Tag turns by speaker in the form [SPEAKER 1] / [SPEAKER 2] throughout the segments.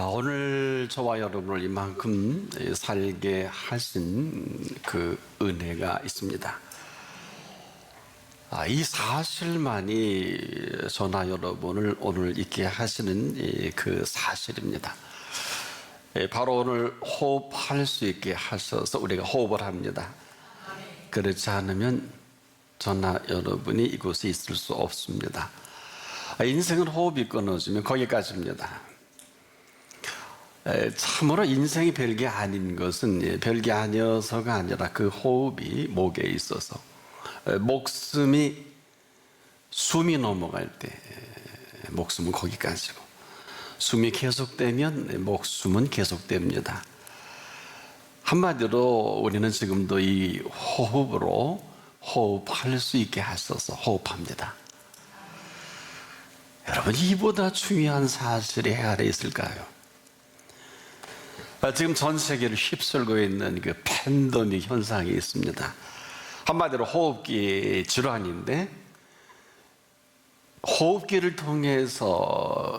[SPEAKER 1] 오늘 저와 여러분을 이만큼 살게 하신 그 은혜가 있습니다. 이 사실만이 저나 여러분을 오늘 있게 하시는 그 사실입니다. 바로 오늘 호흡할 수 있게 하셔서 우리가 호흡을 합니다. 그렇지 않으면 저나 여러분이 이곳에 있을 수 없습니다. 인생은 호흡이 끊어지면 거기까지입니다. 참으로 인생이 별게 아닌 것은 별게 아니어서가 아니라 그 호흡이 목에 있어서 숨이 넘어갈 때 목숨은 거기까지고, 숨이 계속되면 목숨은 계속됩니다. 한마디로 우리는 지금도 이 호흡으로 호흡할 수 있게 하셔서 호흡합니다. 여러분, 이보다 중요한 사실이 해 아래 있을까요? 지금 전 세계를 휩쓸고 있는 그 팬데믹 현상이 있습니다. 한마디로 호흡기 질환인데, 호흡기를 통해서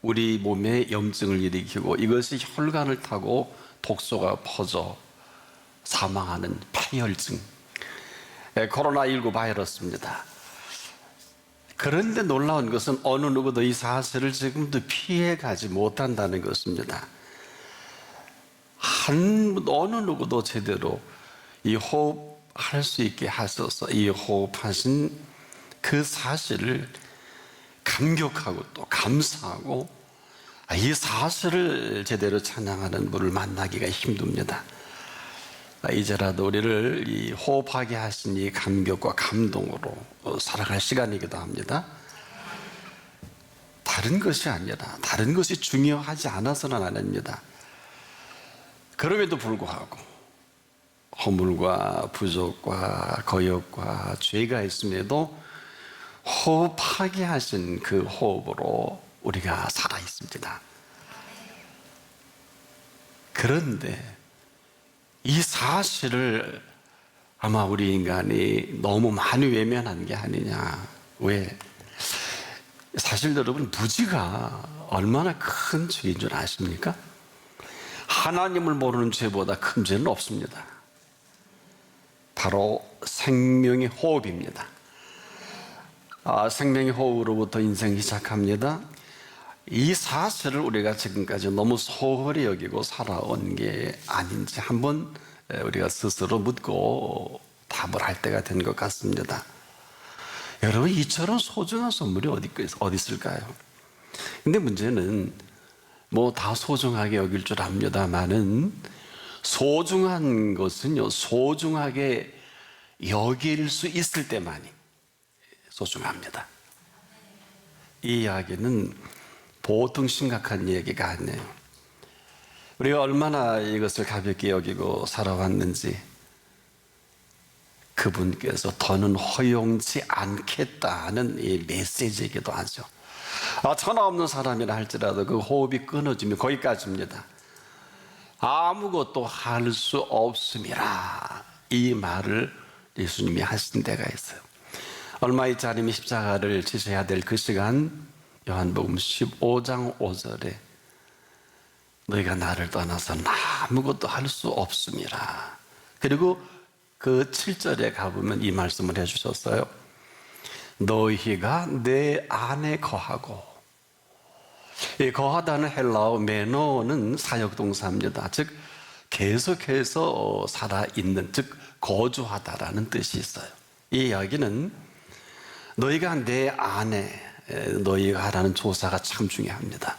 [SPEAKER 1] 우리 몸에 염증을 일으키고 이것이 혈관을 타고 독소가 퍼져 사망하는 폐혈증, 코로나19 바이러스입니다. 그런데 놀라운 것은 어느 누구도 이 사실을 지금도 피해가지 못한다는 것입니다. 어느 누구도 제대로 이 호흡할 수 있게 하셔서 이 호흡하신 그 사실을 감격하고 또 감사하고 이 사실을 제대로 찬양하는 분을 만나기가 힘듭니다. 이제라도 우리를 이 호흡하게 하신 이 감격과 감동으로 살아갈 시간이기도 합니다. 다른 것이 아니라, 다른 것이 중요하지 않아서는 아닙니다. 그럼에도 불구하고 허물과 부족과 거역과 죄가 있음에도 호흡하게 하신 그 호흡으로 우리가 살아 있습니다. 그런데 이 사실을 아마 우리 인간이 너무 많이 외면한 게 아니냐. 왜? 사실 여러분, 무지가 얼마나 큰 죄인 줄 아십니까? 하나님을 모르는 죄보다 큰 죄는 없습니다. 바로 생명의 호흡입니다. 생명의 호흡으로부터 인생이 시작합니다. 이 사실을 우리가 지금까지 너무 소홀히 여기고 살아온 게 아닌지 한번 우리가 스스로 묻고 답을 할 때가 된 것 같습니다. 여러분, 이처럼 소중한 선물이 어디 있을까요? 근데 문제는 다 소중하게 여길 줄 압니다만은, 소중한 것은요, 소중하게 여길 수 있을 때만이 소중합니다. 이 이야기는 보통 심각한 얘기가 아니에요. 우리가 얼마나 이것을 가볍게 여기고 살아왔는지 그분께서 더는 허용치 않겠다는 이 메시지이기도 하죠. 천하 없는 사람이라 할지라도 그 호흡이 끊어지면 거기까지입니다. 아무것도 할 수 없음이라, 이 말을 예수님이 하신 데가 있어요. 얼마 있지 않으면 십자가를 지셔야 될 그 시간, 요한복음 15장 5절에 너희가 나를 떠나서는 아무것도 할 수 없음이라. 그리고 그 7절에 가보면 이 말씀을 해주셨어요. 너희가 내 안에 거하고, 이 거하다는 헬라어 메노는 사역동사입니다. 즉 계속해서 살아있는, 즉 거주하다라는 뜻이 있어요. 이 이야기는 너희가 내 안에, 너희가 라는 조사가 참 중요합니다.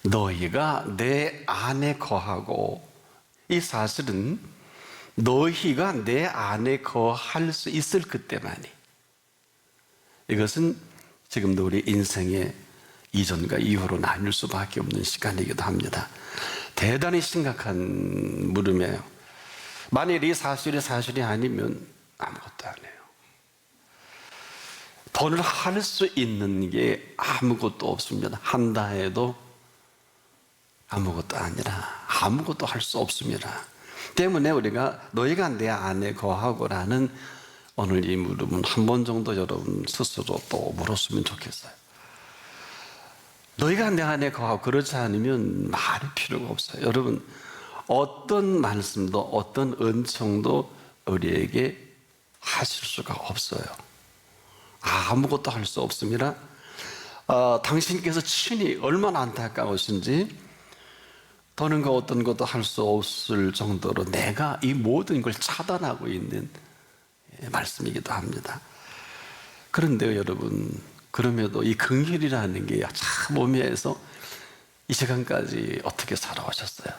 [SPEAKER 1] 너희가 내 안에 거하고, 이 사실은 너희가 내 안에 거할 수 있을 그때만이, 이것은 지금도 우리 인생의 이전과 이후로 나뉠 수밖에 없는 시간이기도 합니다. 대단히 심각한 물음이에요. 만일 이 사실이 아니면 아무것도 안 해요. 돈을 할 수 있는 게 아무것도 없습니다. 한다 해도 아무것도 아니라 아무것도 할 수 없습니다. 때문에 우리가 너희가 내 안에 거하고라는 오늘 이 물음은 한 번 정도 여러분 스스로 또 물었으면 좋겠어요. 너희가 내 안에 거하고 그렇지 않으면 말이 필요가 없어요. 여러분, 어떤 말씀도 어떤 은총도 우리에게 하실 수가 없어요. 아무것도 할 수 없습니다. 당신께서 친히 얼마나 안타까우신지 더는 그 어떤 것도 할 수 없을 정도로 내가 이 모든 걸 차단하고 있는 말씀이기도 합니다. 그런데요, 여러분, 그럼에도 이 긍휼이라는 게 참 오묘해서 이 시간까지 어떻게 살아오셨어요?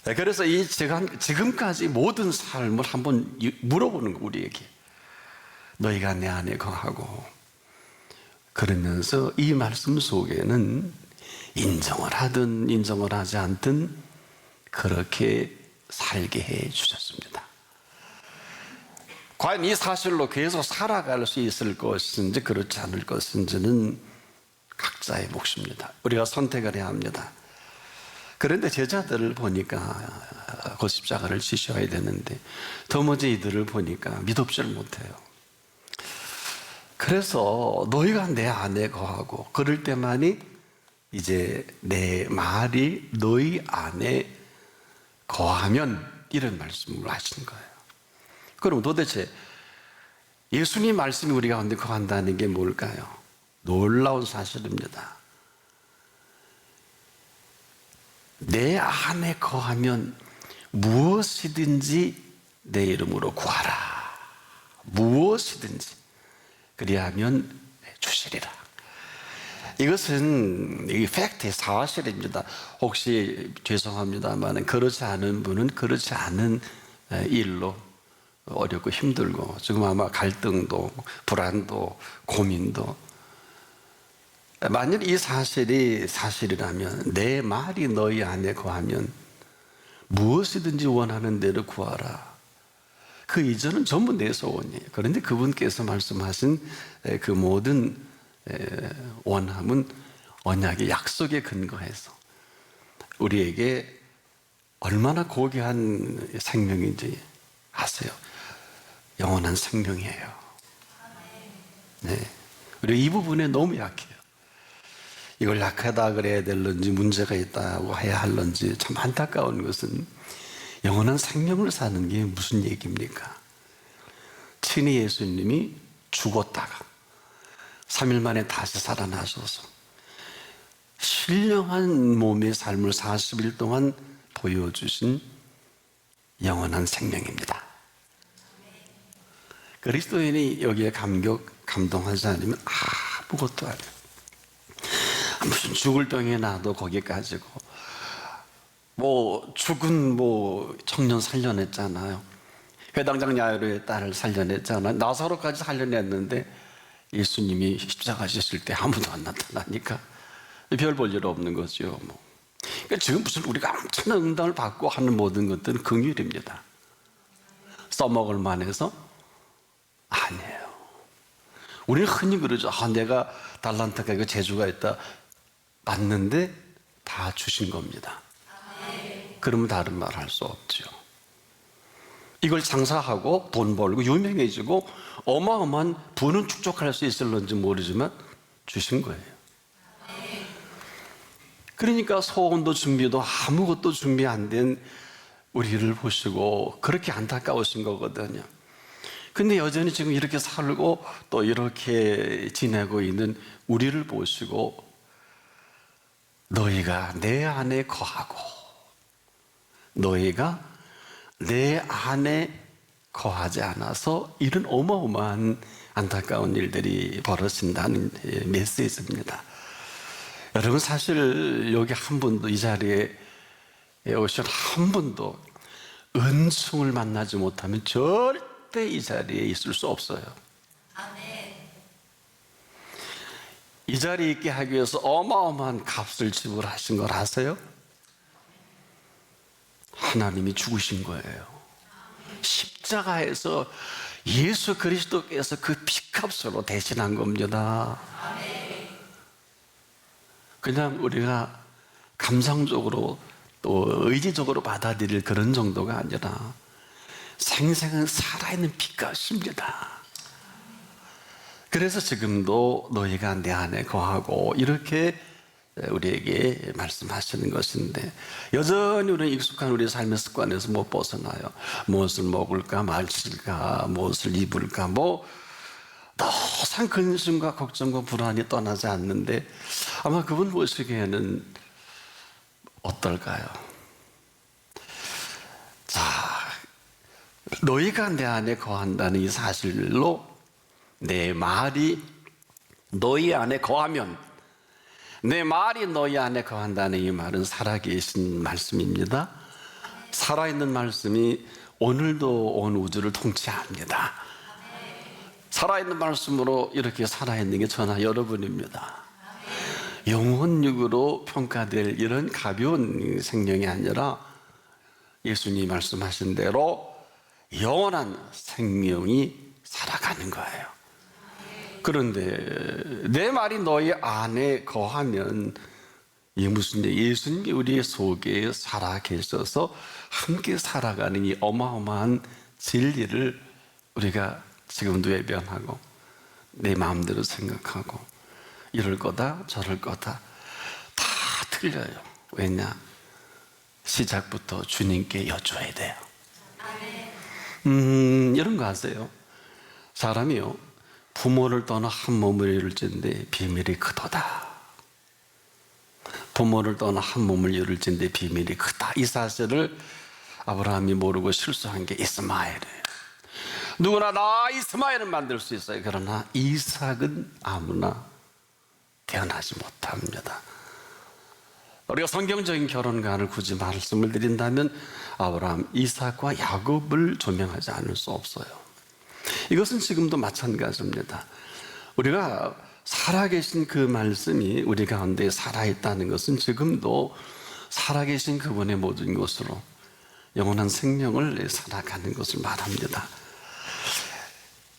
[SPEAKER 1] 그래서 이 지금까지 모든 삶을 한번 물어보는 거, 우리에게. 너희가 내 안에 거하고, 그러면서 이 말씀 속에는 인정을 하든 인정을 하지 않든 그렇게 살게 해 주셨습니다. 과연 이 사실로 계속 살아갈 수 있을 것인지 그렇지 않을 것인지는 각자의 몫입니다. 우리가 선택을 해야 합니다. 그런데 제자들을 보니까 그 십자가를 지셔야 되는데 도무지 이들을 보니까 믿op지를 못해요. 그래서 너희가 내 안에 거하고 그럴 때만이 이제 내 말이 너희 안에 거하면 이런 말씀을 하시는 거예요. 그럼 도대체 예수님 말씀이 우리 가운데 거한다는 게 뭘까요? 놀라운 사실입니다. 내 안에 거하면 무엇이든지 내 이름으로 구하라. 무엇이든지 그리하면 주시리라. 이것은 이 팩트의 사실입니다. 혹시 죄송합니다만 그렇지 않은 분은 그렇지 않은 일로 어렵고 힘들고 지금 아마 갈등도 불안도 고민도, 만일 이 사실이 사실이라면 내 말이 너희 안에 거하면 무엇이든지 원하는 대로 구하라. 그 이전은 전부 내 소원이에요. 그런데 그분께서 말씀하신 그 모든 원함은 언약의 약속에 근거해서 우리에게 얼마나 고귀한 생명인지 아세요? 영원한 생명이에요. 네. 우리 이 부분에 너무 약해요. 이걸 약하다 그래야 될런지 문제가 있다고 해야 할런지 참 안타까운 것은 영원한 생명을 사는 게 무슨 얘기입니까? 친히 예수님이 죽었다가 3일 만에 다시 살아나셔서 신령한 몸의 삶을 40일 동안 보여주신 영원한 생명입니다. 그리스도인이 여기에 감동하지 않으면 아무것도 안 해요. 무슨 죽을 병에 나도 거기 가지고 죽은 청년 살려냈잖아요. 회당장 야이로의 딸을 살려냈잖아요. 나사로까지 살려냈는데 예수님이 십자가 지실 때 아무도 안 나타나니까 별 볼 일 없는 거죠. 그러니까 지금 무슨 우리가 엄청난 응답을 받고 하는 모든 것들은 긍휼입니다. 써먹을 만해서 아니에요. 우리는 흔히 그러죠. 내가 달란트가 이거 재주가 있다. 맞는데 다 주신 겁니다. 그러면 다른 말 할 수 없죠. 이걸 장사하고 돈 벌고 유명해지고 어마어마한 부는 축적할 수 있을런지 모르지만 주신 거예요. 그러니까 소원도 준비도 아무것도 준비 안 된 우리를 보시고 그렇게 안타까우신 거거든요. 근데 여전히 지금 이렇게 살고 또 이렇게 지내고 있는 우리를 보시고 너희가 내 안에 거하고 너희가 내 안에 거하지 않아서 이런 어마어마한 안타까운 일들이 벌어진다는 메시지입니다. 여러분, 사실 여기 한 분도, 이 자리에 오신 한 분도 은총을 만나지 못하면 절대 이 자리에 있을 수 없어요. 이 자리에 있게 하기 위해서 어마어마한 값을 지불하신 걸 아세요? 하나님이 죽으신 거예요. 십자가에서 예수 그리스도께서 그 피값으로 대신한 겁니다. 그냥 우리가 감상적으로 또 의지적으로 받아들일 그런 정도가 아니라 생생한 살아있는 피값입니다. 그래서 지금도 너희가 내 안에 거하고 이렇게 우리에게 말씀하시는 것인데, 여전히 우리는 익숙한 우리 삶의 습관에서 못 벗어나요. 무엇을 먹을까 마실까 무엇을 입을까 더상 근심과 걱정과 불안이 떠나지 않는데, 아마 그분 보시기에는 어떨까요? 자, 너희가 내 안에 거한다는 이 사실로 내 말이 너희 안에 거하면, 내 말이 너희 안에 거한다는 이 말은 살아계신 말씀입니다. 살아있는 말씀이 오늘도 온 우주를 통치합니다. 살아있는 말씀으로 이렇게 살아있는 게 저나 여러분입니다. 영혼육으로 평가될 이런 가벼운 생명이 아니라 예수님이 말씀하신 대로 영원한 생명이 살아가는 거예요. 그런데 내 말이 너희 안에 거하면, 이게 무슨 얘기? 예수님이 우리 속에 살아계셔서 함께 살아가는 이 어마어마한 진리를 우리가 지금도 외면하고 내 마음대로 생각하고 이럴 거다 저럴 거다 다 틀려요. 왜냐? 시작부터 주님께 여쭤야 돼요. 이런 거 아세요? 사람이요, 부모를 떠나 한 몸을 이룰진데 비밀이 크도다. 부모를 떠나 한 몸을 이룰진데 비밀이 크다. 이 사실을 아브라함이 모르고 실수한 게 이스마엘이에요. 누구나 나 이스마엘은 만들 수 있어요. 그러나 이삭은 아무나 태어나지 못합니다. 우리가 성경적인 결혼관을 굳이 말씀을 드린다면 아브라함, 이삭과 야곱을 조명하지 않을 수 없어요. 이것은 지금도 마찬가지입니다. 우리가 살아계신 그 말씀이 우리 가운데 살아있다는 것은 지금도 살아계신 그분의 모든 것으로 영원한 생명을 살아가는 것을 말합니다.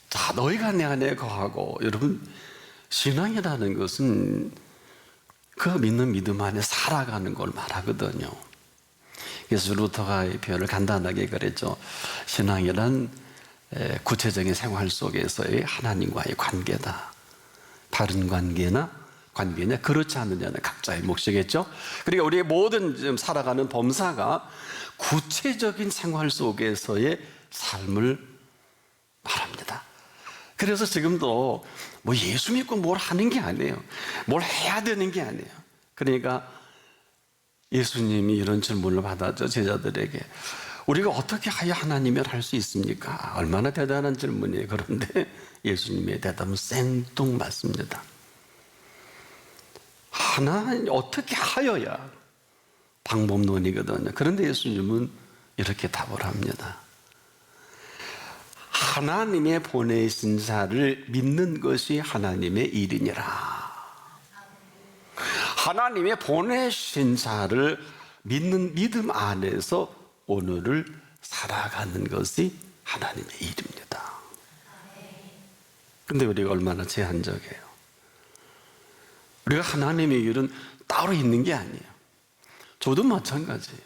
[SPEAKER 1] 자, 너희가 내 안에 거하고, 여러분, 신앙이라는 것은 그 믿는 믿음 안에 살아가는 걸 말하거든요. 그래서 루터가 이 표현을 간단하게 그랬죠. 신앙이란 구체적인 생활 속에서의 하나님과의 관계다. 바른 관계냐 그렇지 않느냐는 각자의 몫이겠죠. 그러니까 우리의 모든 지금 살아가는 범사가 구체적인 생활 속에서의 삶을 말합니다. 그래서 지금도 뭐 예수 믿고 뭘 하는 게 아니에요. 뭘 해야 되는 게 아니에요. 그러니까 예수님이 이런 질문을 받았죠, 제자들에게. 우리가 어떻게 하여 하나님을 할 수 있습니까? 얼마나 대단한 질문이에요. 그런데 예수님의 대답은 생뚱맞습니다. 하나님 어떻게 하여야 방법론이거든요. 그런데 예수님은 이렇게 답을 합니다. 하나님의 보내신 자를 믿는 것이 하나님의 일이니라. 하나님의 보내신 자를 믿는 믿음 안에서 오늘을 살아가는 것이 하나님의 일입니다. 그런데 우리가 얼마나 제한적이에요. 우리가 하나님의 일은 따로 있는 게 아니에요. 저도 마찬가지예요.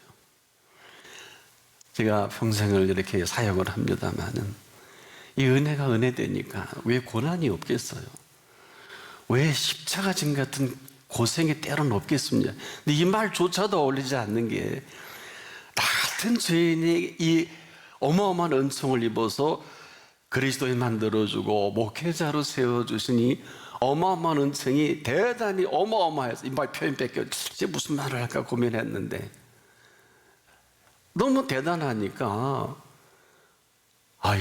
[SPEAKER 1] 제가 평생을 이렇게 사역을 합니다마는 이 은혜가 은혜되니까 왜 고난이 없겠어요? 왜 십자가 진 같은 고생이 때로는 없겠습니까? 근데 이 말조차도 어울리지 않는 게, 같은 죄인이 이 어마어마한 은총을 입어서 그리스도인 만들어주고 목회자로 세워주시니 어마어마한 은총이 대단히 어마어마해서, 이 말 표현 뺏겨 이제 무슨 말을 할까 고민했는데 너무 대단하니까,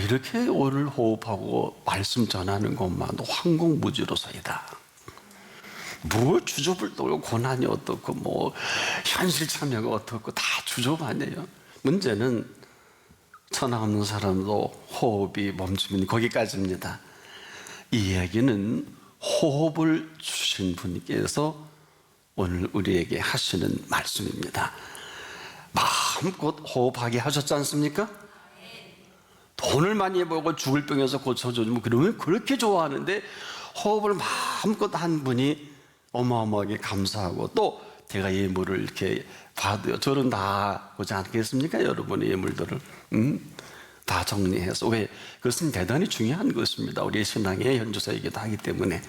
[SPEAKER 1] 이렇게 오를 호흡하고 말씀 전하는 것만도 황공무지로서이다. 뭐 주접을 떨고 고난이 어떻고 뭐 현실 참여가 어떻고 다 주접 아니에요. 문제는 천하 없는 사람도 호흡이 멈추면 거기까지입니다. 이 이야기는 호흡을 주신 분께서 오늘 우리에게 하시는 말씀입니다. 마음껏 호흡하게 하셨지 않습니까? 돈을 많이 벌고 죽을 병에서 고쳐주면 그러면 그렇게 좋아하는데, 호흡을 마음껏 한 분이 어마어마하게 감사하고, 또 제가 예물을 이렇게 받아요. 저는 다 보지 않겠습니까? 여러분의 예물들을. 다 정리해서. 왜? 그것은 대단히 중요한 것입니다. 우리의 신앙의 현주소이기도 하기 때문에.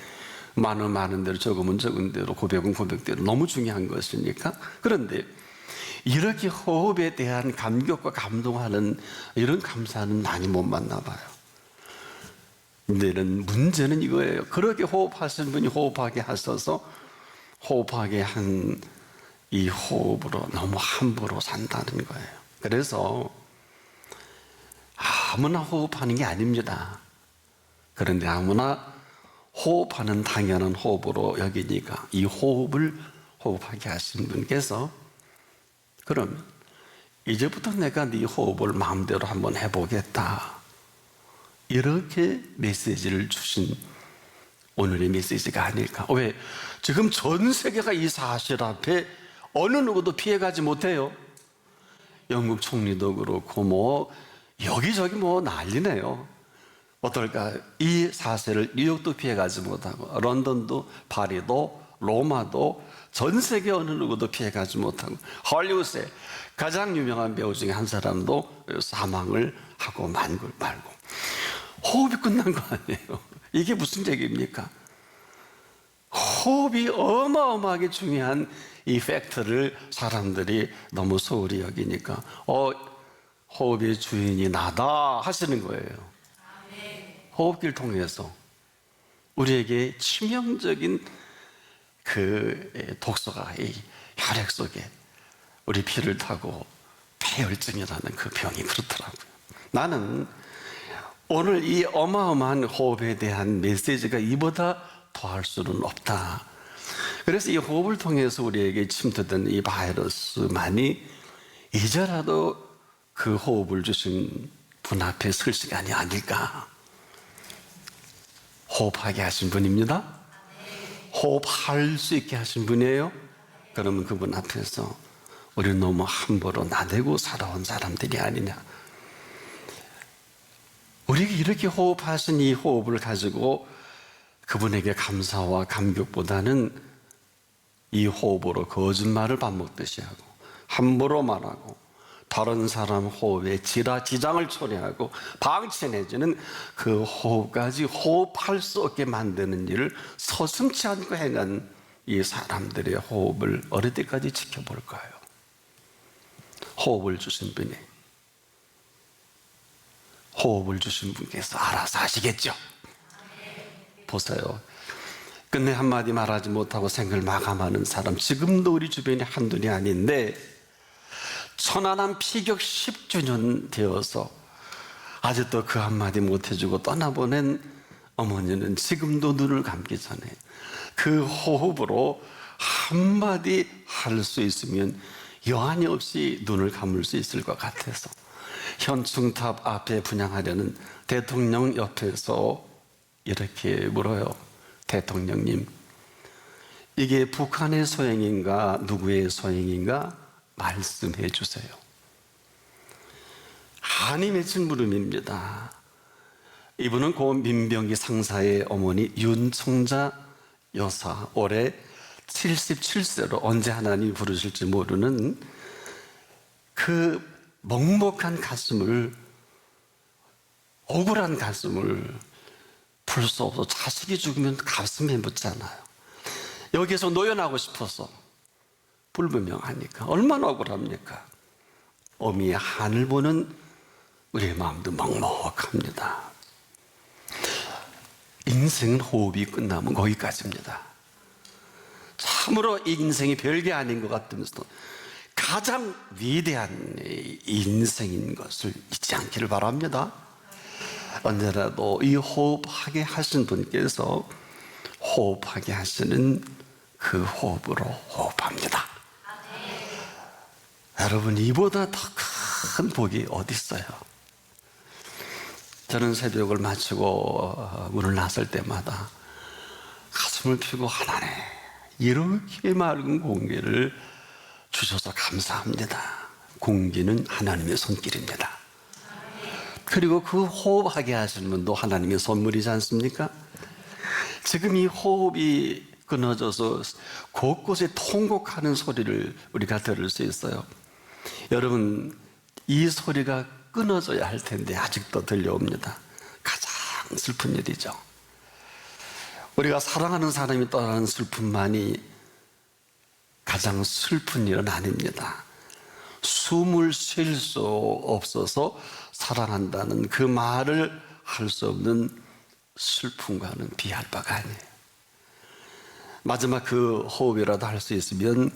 [SPEAKER 1] 많은 대로, 적으면 적은 대로, 고백은 고백대로 너무 중요한 것이니까. 그런데 이렇게 호흡에 대한 감격과 감동하는 이런 감사는 많이 못 만나봐요. 문제는 이거예요. 그렇게 호흡하시는 분이 호흡하게 하셔서 호흡하게 한 이 호흡으로 너무 함부로 산다는 거예요. 그래서 아무나 호흡하는 게 아닙니다. 그런데 아무나 호흡하는 당연한 호흡으로 여기니까 이 호흡을 호흡하게 하신 분께서 그럼 이제부터 내가 네 호흡을 마음대로 한번 해보겠다, 이렇게 메시지를 주신 오늘의 메시지가 아닐까. 왜? 지금 전 세계가 이 사실 앞에 어느 누구도 피해가지 못해요. 영국 총리도 그렇고 여기저기 난리네요. 어떨까? 이 사실을 뉴욕도 피해가지 못하고, 런던도, 파리도, 로마도, 전 세계 어느 누구도 피해가지 못하고, 헐리우드의 가장 유명한 배우 중에 한 사람도 사망을 하고 말고 호흡이 끝난 거 아니에요. 이게 무슨 얘기입니까? 호흡이 어마어마하게 중요한 이 팩트를 사람들이 너무 소홀히 여기니까 호흡의 주인이 나다 하시는 거예요. 호흡기를 통해서 우리에게 치명적인 그 독소가 이 혈액 속에 우리 피를 타고 폐혈증이라는 그 병이 그렇더라고요. 나는 오늘 이 어마어마한 호흡에 대한 메시지가 이보다 더할 수는 없다. 그래서 이 호흡을 통해서 우리에게 침투된 이 바이러스만이 이제라도 그 호흡을 주신 분 앞에 설 시간이 아닐까. 호흡하게 하신 분입니다. 호흡할 수 있게 하신 분이에요. 그러면 그분 앞에서 우리는 너무 함부로 나대고 살아온 사람들이 아니냐. 우리가 이렇게 호흡하신 이 호흡을 가지고 그분에게 감사와 감격보다는 이 호흡으로 거짓말을 밥 먹듯이 하고, 함부로 말하고, 다른 사람 호흡에 지장을 초래하고 방치내지는 그 호흡까지 호흡할 수 없게 만드는 일을 서슴지 않고 행한 이 사람들의 호흡을 어느 때까지 지켜볼까요? 호흡을 주신 분이, 호흡을 주신 분께서 알아서 하시겠죠. 보세요. 끝내 한마디 말하지 못하고 생을 마감하는 사람 지금도 우리 주변에 한둘이 아닌데, 천안함 피격 10주년 되어서 아직도 그 한마디 못해주고 떠나보낸 어머니는 지금도 눈을 감기 전에 그 호흡으로 한마디 할 수 있으면 여한이 없이 눈을 감을 수 있을 것 같아서 현충탑 앞에 분향하려는 대통령 옆에서 이렇게 물어요. 대통령님, 이게 북한의 소행인가 누구의 소행인가 말씀해 주세요. 한이 맺힌 물음입니다. 이분은 고 민병기 상사의 어머니 윤청자 여사, 올해 77세로 언제 하나님이 부르실지 모르는 그 먹먹한 가슴을, 억울한 가슴을 풀 수 없어. 자식이 죽으면 가슴에 묻잖아요. 여기에서 노연하고 싶어서 불분명하니까 얼마나 억울합니까? 어미의 한을 보는 우리의 마음도 먹먹합니다. 인생은 호흡이 끝나면 거기까지입니다. 참으로 이 인생이 별게 아닌 것 같으면서도 가장 위대한 인생인 것을 잊지 않기를 바랍니다. 언제라도 이 호흡하게 하신 분께서 호흡하게 하시는 그 호흡으로 호흡합니다. 여러분, 이보다 더 큰 복이 어디 있어요? 저는 새벽을 마치고 문을 나설 때마다 가슴을 펴고, 하나님, 이렇게 맑은 공기를 주셔서 감사합니다. 공기는 하나님의 손길입니다. 그리고 그 호흡하게 하시는 분도 하나님의 선물이지 않습니까? 지금 이 호흡이 끊어져서 곳곳에 통곡하는 소리를 우리가 들을 수 있어요. 여러분, 이 소리가 끊어져야 할 텐데 아직도 들려옵니다. 가장 슬픈 일이죠. 우리가 사랑하는 사람이 떠나는 슬픔만이 가장 슬픈 일은 아닙니다. 숨을 쉴 수 없어서 사랑한다는 그 말을 할 수 없는 슬픔과는 비할 바가 아니에요. 마지막 그 호흡이라도 할 수 있으면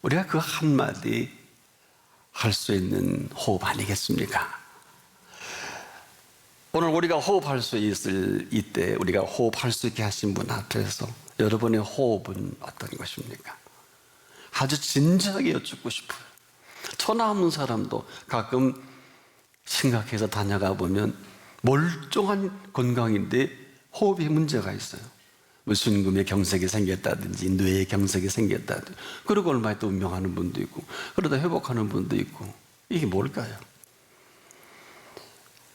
[SPEAKER 1] 우리가 그 한마디 할 수 있는 호흡 아니겠습니까? 오늘 우리가 호흡할 수 있을 이때 우리가 호흡할 수 있게 하신 분 앞에서 여러분의 호흡은 어떤 것입니까? 아주 진지하게 여쭙고 싶어요. 천하 없는 사람도 가끔 심각해서 다녀가 보면 멀쩡한 건강인데 호흡에 문제가 있어요. 순금에 경색이 생겼다든지 뇌에 경색이 생겼다든지, 그러고 얼마 있다 운명하는 분도 있고 그러다 회복하는 분도 있고. 이게 뭘까요?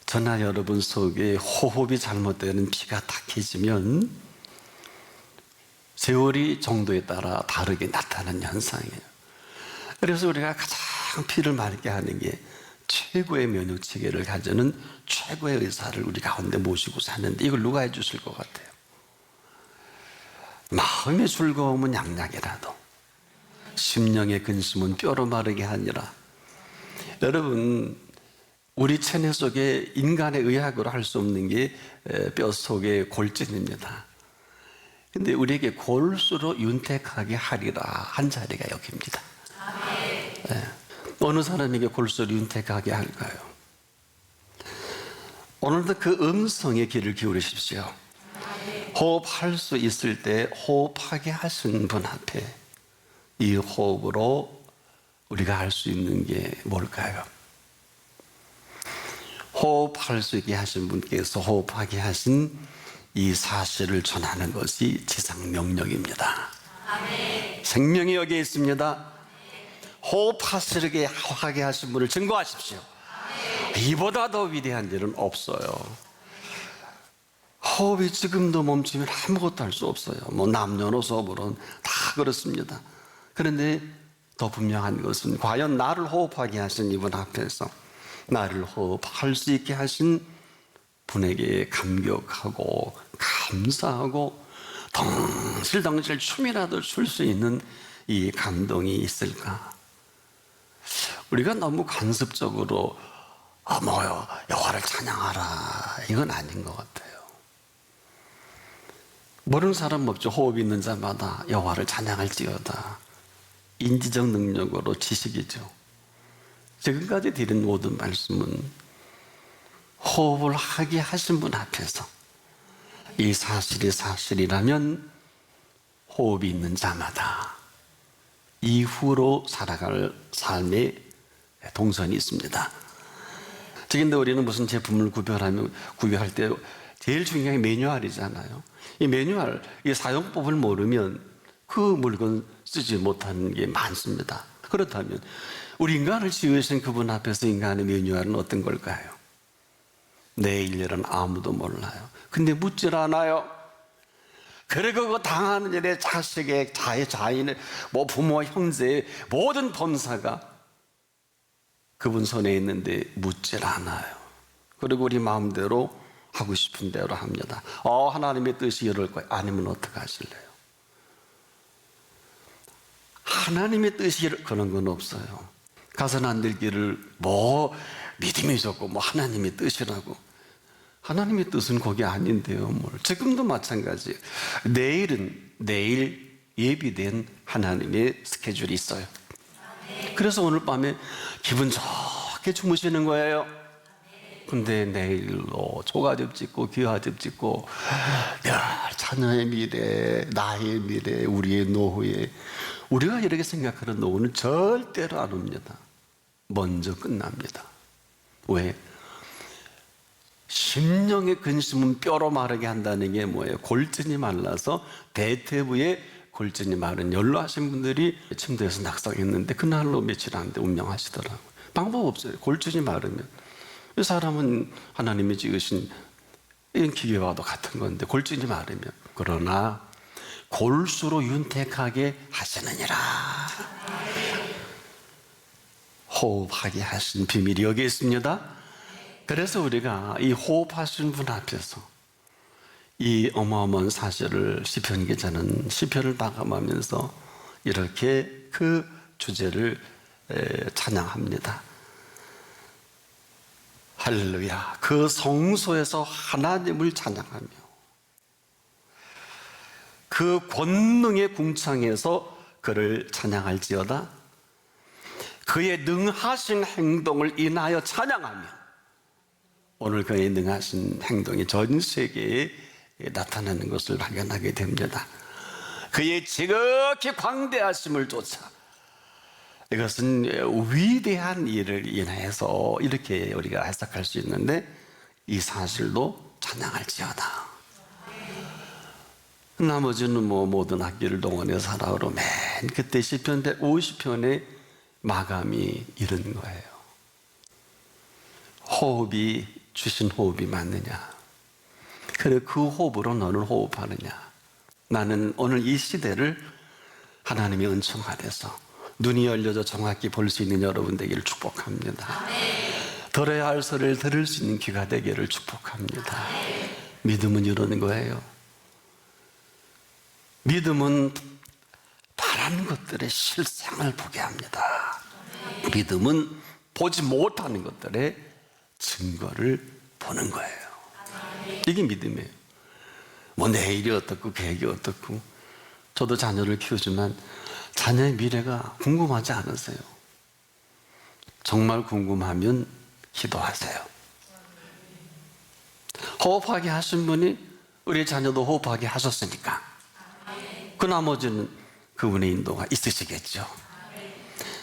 [SPEAKER 1] 저나 여러분 속에 호흡이 잘못되는 피가 탁해지면 세월이 정도에 따라 다르게 나타나는 현상이에요. 그래서 우리가 가장 피를 맑게 하는 게 최고의 면역 체계를 가지는 최고의 의사를 우리 가운데 모시고 사는데, 이걸 누가 해주실 것 같아요? 마음의 즐거움은 양약이라도 심령의 근심은 뼈로 마르게 하니라. 여러분, 우리 체내 속에 인간의 의학으로 할 수 없는 게 뼈 속의 골진입니다. 근데 우리에게 골수로 윤택하게 하리라 한 자리가 여기입니다. 네. 어느 사람에게 골수로 윤택하게 할까요? 오늘도 그 음성의 귀를 기울이십시오. 호흡할 수 있을 때 호흡하게 하신 분 앞에 이 호흡으로 우리가 할 수 있는 게 뭘까요? 호흡할 수 있게 하신 분께서 호흡하게 하신 이 사실을 전하는 것이 지상명령입니다. 생명이 여기에 있습니다. 호흡하시게 하게 하신 분을 증거하십시오. 이보다 더 위대한 일은 없어요. 호흡이 지금도 멈추면 아무것도 할 수 없어요. 뭐 남녀노소물은 다 그렇습니다. 그런데 더 분명한 것은 과연 나를 호흡하게 하신 이분 앞에서 나를 호흡할 수 있게 하신 분에게 감격하고 감사하고 덩실덩실 춤이라도 출 수 있는 이 감동이 있을까? 우리가 너무 간섭적으로 여호와를 찬양하라, 이건 아닌 것 같아요. 모르는 사람 없죠. 호흡이 있는 자마다 여호와를 찬양할지어다. 인지적 능력으로 지식이죠. 지금까지 드린 모든 말씀은 호흡을 하게 하신 분 앞에서 이 사실이 사실이라면 호흡이 있는 자마다 이후로 살아갈 삶의 동선이 있습니다. 지금데 우리는 무슨 제품을 구별할 때 제일 중요한 게 매뉴얼이잖아요. 이 매뉴얼, 이 사용법을 모르면 그 물건 쓰지 못하는 게 많습니다. 그렇다면 우리 인간을 지으신 그분 앞에서 인간의 매뉴얼은 어떤 걸까요? 내일 일은 아무도 몰라요. 근데 묻질 않아요. 그리고 그 당하는 일에 자식의 자인의 부모, 형제의 모든 범사가 그분 손에 있는데 묻질 않아요. 그리고 우리 마음대로 하고 싶은 대로 합니다. 하나님의 뜻이 이럴 거예요. 아니면 어떻게 하실래요? 하나님의 뜻이 그런 건 없어요. 가서 만들기를 믿음이 좋고 하나님의 뜻이라고. 하나님의 뜻은 거기 아닌데요. 지금도 마찬가지예요. 내일 예비된 하나님의 스케줄이 있어요. 그래서 오늘 밤에 기분 좋게 주무시는 거예요. 근데 내일로 초가집 짓고 귀화집 짓고 자녀의 미래, 나의 미래, 우리의 노후에, 우리가 이렇게 생각하는 노후는 절대로 안 옵니다. 먼저 끝납니다. 왜? 심령의 근심은 뼈로 마르게 한다는 게 뭐예요? 골전이 말라서 대퇴부에 골전이 마른 연로하신 분들이 침대에서 낙상했는데 그날로 며칠 안 돼 운명하시더라고요. 방법 없어요. 골전이 마르면. 이 사람은 하나님이 지으신 이런 기계와도 같은 건데 골전이 마르면. 그러나 골수로 윤택하게 하시느니라. 호흡하게 하신 비밀이 여기 있습니다. 그래서 우리가 이 호흡하신 분 앞에서 이 어마어마한 사실을 시편 기자는 시편을 마감하면서 이렇게 그 주제를 찬양합니다. 할렐루야. 그 성소에서 하나님을 찬양하며 그 권능의 궁창에서 그를 찬양할지어다. 그의 능하신 행동을 인하여 찬양하며, 오늘 그의 능하신 행동이 전 세계에 나타나는 것을 발견하게 됩니다. 그의 지극히 광대하심을 쫓아, 이것은 위대한 일을 인해서 이렇게 우리가 해석할 수 있는데, 이 사실도 찬양할지어다. 나머지는 모든 학기를 동원해서 하라고 맨 그때 시편 150편의 마감이 이런 거예요. 호흡이 주신 호흡이 맞느냐? 그래, 그 호흡으로 너는 호흡하느냐? 나는 오늘 이 시대를 하나님의 은총 아래서 눈이 열려져 정확히 볼 수 있는 여러분 되기를 축복합니다. 들어야 할 소리를 들을 수 있는 귀가 되기를 축복합니다. 믿음은 이러는 거예요. 믿음은 바라는 것들의 실상을 보게 합니다. 믿음은 보지 못하는 것들의 증거를 보는 거예요. 이게 믿음이에요. 뭐 내일이 어떻고 계획이 어떻고, 저도 자녀를 키우지만 자녀의 미래가 궁금하지 않으세요? 정말 궁금하면 기도하세요. 호흡하게 하신 분이 우리 자녀도 호흡하게 하셨으니까 그 나머지는 그분의 인도가 있으시겠죠.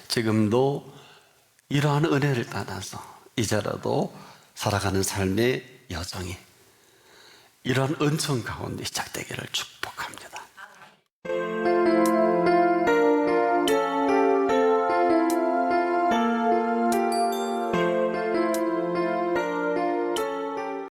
[SPEAKER 1] 지금도 이러한 은혜를 따라서 이제라도 살아가는 삶의 여정이 이러한 은총 가운데 시작되기를 축복합니다.